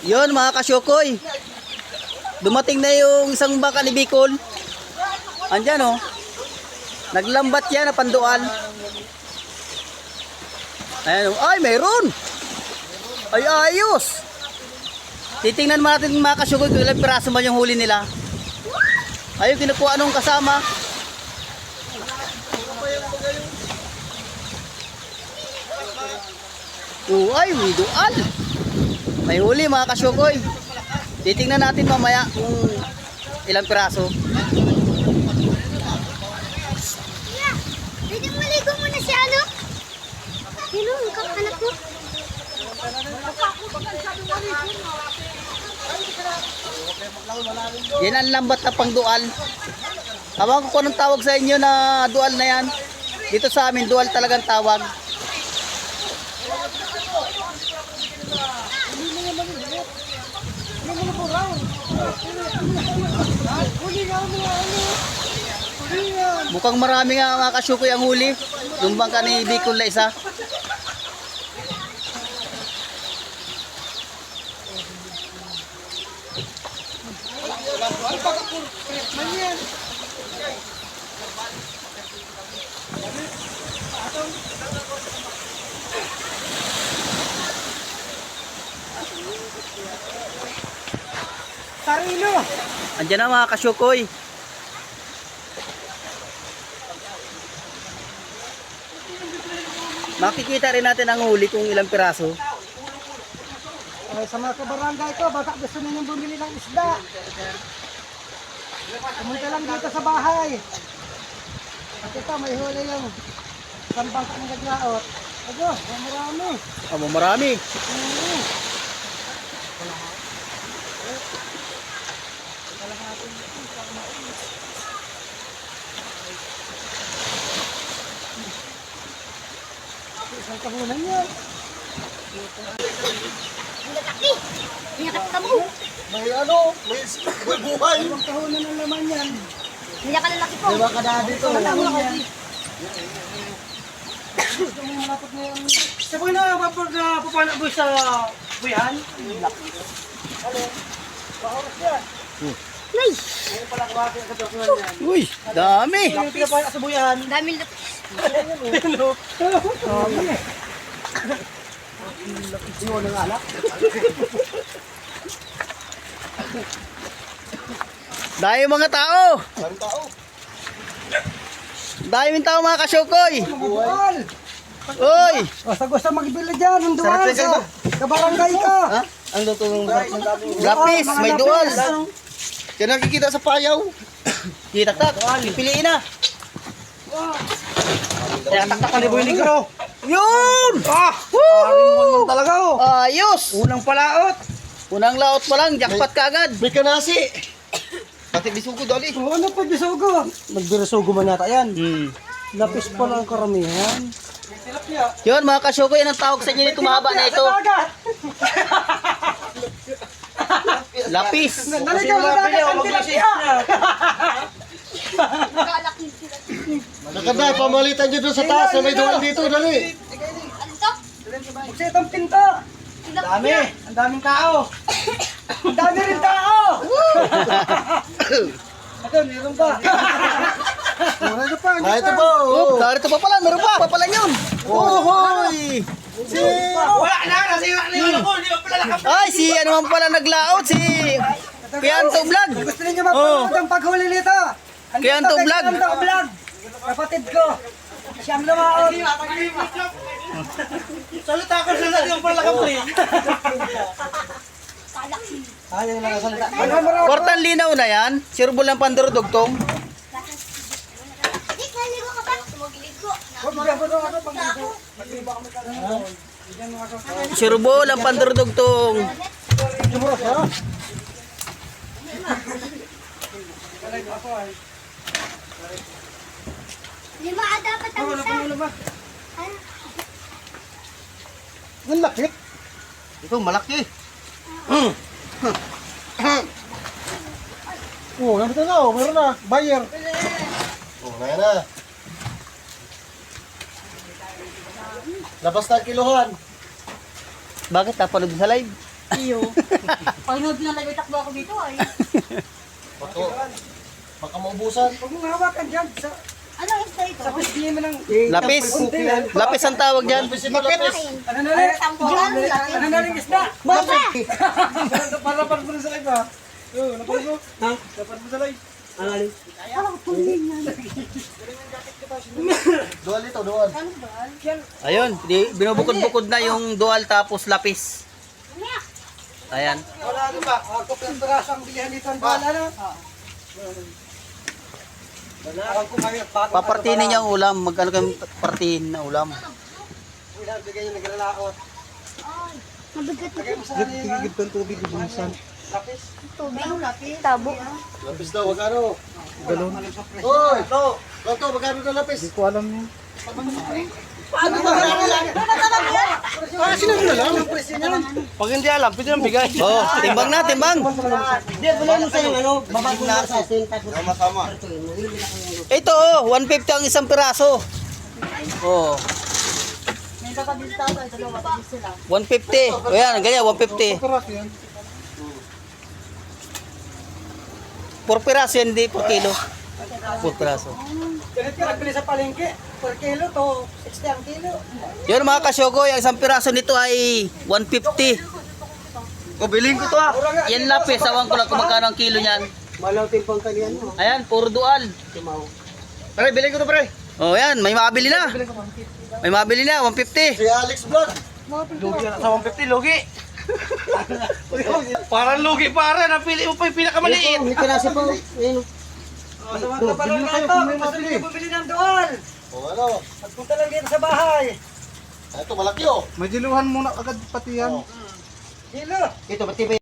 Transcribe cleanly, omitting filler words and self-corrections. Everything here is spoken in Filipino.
Yun mga kasyokoy. Dumating na yung isang baka ni Bicol. Andyan oh. Naglambat yan na panduan. Ayan oh. Ay mayroon. Ay ayos. Titingnan mo natin mga kasyokoy kung ilang piraso man yung huli nila. Ayun kinukuha nung kasama. Ay, may dual. May huli mga kasyokoy. Titingnan natin mamaya kung ilang piraso. Pwede maligo muna si ano? Sino? Yung anak mo? Yan ang lambat na pang dual. Tawag ko anong tawag sa inyo na dual na yan. Dito sa amin dual talagang tawag. Mukhang marami nga mga kasyukoy ang huli. Lumbang ka ni Bicol na isa. Sarino! Andiyan na mga kasyukoy. Makikita rin natin ang huli kung ilang piraso. Sa mga kabarangay ko, baka gusto ninyong bumili ng isda. Pumunta lang dito sa bahay. At ito, may huli yung sambang ka ng naglaot. Ado, marami. Amo marami. Isang kahunan yan. Nilakat ka mo. May ano, may buhay. Isang kahunan ng laman yan. Nilakalalaki po. Diba kada dito? Gusto mo malapot na yung... Sabi na, papala mo sa buyan? Paoras yan. Nice. Ngayon pala kuwagi ang katukunan yan. Uy, dami. Yung pinapala sa buyan. Daming lapis. Ano? Iwan ng alak. Dami mga tao. Ang tao. Dami tao mga kasyukoy. Buwan. Uy. Basta gusto magbili dyan, ang duwan sa kabarangay ka. Ha? Ang lutong lapis, may dual. Yan nakikita sa payaw. Kita tak, pipiliin na. Kaya taktak ni Boy Negro. Yun! Aring talaga oh. Ayos! Unang palaot. Unang laot pa lang, jackpot ka agad. May kanasi. Pati bisugo dali. Oh, ano pa bisugo? Nagbirisugo man yata yan. Lapis pa lang karamihan. Yun mga kasyoko, yan ang tawag sa inyo nito mahaba na ito. Lapis. Naligaw na dagat ang tilapia. Nakaday, pamalitan nyo doon sa taas na may duwan dito, dali. Ano to? Magsitong pinto. Dami. Ang daming tao. Ang dami rin tao. Ito, meron pa. Meron pa. Ah, ito po. Oh, narito pa pala, meron pa pala yun. Ohoy! Wala na, nasiwa na yun ako. Hindi ko pala nakapit. Ay, si ano man pala naglaot, si Pianto Vlog. Gusto ninyo mapanood ang paghuli nito? Kianto Vlog. Kianto Vlog. Kapatid ko. Siyang lumaot. Salita ko sa natin yung pala kapri. Ayaw lang salita. Portan linaw na yan. Sirbol ng pandurudugtong. Di, naligo ka pa. Tumagiligo. Sirbol ang pandurudugtong. Lima dapat ang isa. Ang laki. Ito malaki. Oh, nandito na, oh, meron na, buyer. Oh, kaya na. Labas na ang kiluhan. Bakit? Napanood mo sa live? Iyo. Pag-nood na nag-takbo ako dito ay. Baka maubusan. Huwag mong hawakan dyan. Anong isda ito? Sa pisngi mo ng... Lapis. Lapis ang tawag dyan. Ano na rin? Tambuhan. Ano na rin isda? Basta! Para mo sa live ha. Napanood mo? Ha? Napanood mo sa live? Parang tumbing yan. Dual ito, dual. Ayun, binubukod-bukod na yung dual tapos lapis. Ayan. Wala ano ba? Ako ng braso ang bilihan dito ang bala na. Alam ko ngayon. Papartinin niya ang ulam. Magkano kayong partiin na ulam? Bigyan niyo naglalaot. Mabigat na. Lagay mo sa ano yung kang tubig bumusan. lapis. Tubig. Tabo. Lapis daw, magkano? Galon. Hoy! Loto, magkano na lapis? Hindi ko alam yun. Paano ba? Sino mo na lang? Ang presyo niyan. Pag hindi alam, pwede nang bigay. Oh, timbang na, timbang. Hindi, wala mo sa yung ano. Babago na sa asin. Tama. Ito oh, 150 ang isang piraso. Oh, May katabi sa tao. Ito lang katabi sila. 150. O yan, ganyan, 150. Karat yan. 4 piraso yan, hindi per kilo. 4 piraso. Ganit ka nagbili sa palengke. Per kilo to 60 ang kilo. Yun mga kasyogo, yung isang piraso nito ay 150. O, bilhin ko to ah. Yan lapis, awan ko lang kung magkano ang kilo niyan. Malaw timpang kalian mo. Ayan, puro dual. Pre, bilhin ko to pre. Oh, yan, may mabili na. May mabili na, 150. Si Alex Vlog. Lugi na sa 150, lugi. Parang lugi pare, napili mo pa yung pinakamaliit. May kinasi po. Ayun. Sa mga kapalang nga ito, kung gusto niyo bumili ng doon. O ano? Pagpunta lang dito sa bahay. Ito, malaki oh. May diluhan muna agad pati yan. Kilo. Ito, pati